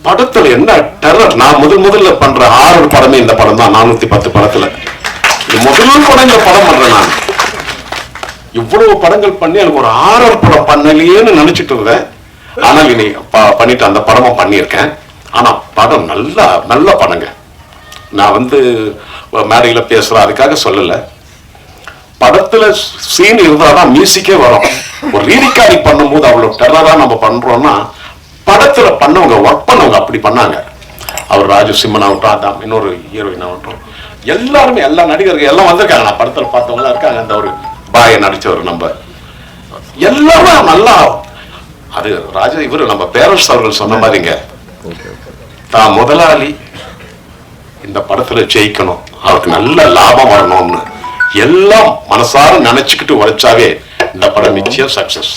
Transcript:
படத்துல என்ன டெரர். நான் முதல்ல பண்ற ஹாரர் படமே இந்த படம் தான். 410 படத்துல முதல் படம் இந்த படம் பண்றேன். நான் இவ்வளவு படங்கள் பண்ணி எனக்கு ஒரு ஹாரர் படம் பண்ணலையேன்னு நினைச்சிட்டு இருந்தேன். ஆனால் இனி பண்ணிட்டு அந்த படமும் பண்ணியிருக்கேன். ஆனா படம் நல்ல படங்க. நான் மேடையில பேசுறேன் அதுக்காக சொல்லல. படத்துல சீன் இருந்தாதான் மியூசிக்கே வரும். ஒரு ரீரிகார்டிங் பண்ணும்போது அவ்வளவு டெரரா நம்ம பண்றோம்னா படத்துல பண்ணவங்க ஒர்க் பண்ணவங்க அப்படி பண்ணாங்க. அவர் ராஜசிம்மன் ஆகட்டும், அதான் இன்னொரு ஹீரோயின் ஆகட்டும், எல்லாருமே எல்லா நடிகர்கள் எல்லாம் வந்திருக்காங்க. நான் படத்துல பார்த்தவங்க இருக்காங்க. அந்த ஒரு பாய நடிச்சவர் நம்ம எல்லாமே நல்லா. அது இவரு நம்ம பேரரசு அவர்கள் சொன்ன மாதிரிங்க, தான் முதலாளி இந்த படத்துல ஜெயிக்கணும், அவருக்கு நல்ல லாபம் வரணும்னு எல்லாம் மனசார நினைச்சுக்கிட்டு உழைச்சாவே இந்த படம் நிச்சயம் சக்சஸ்.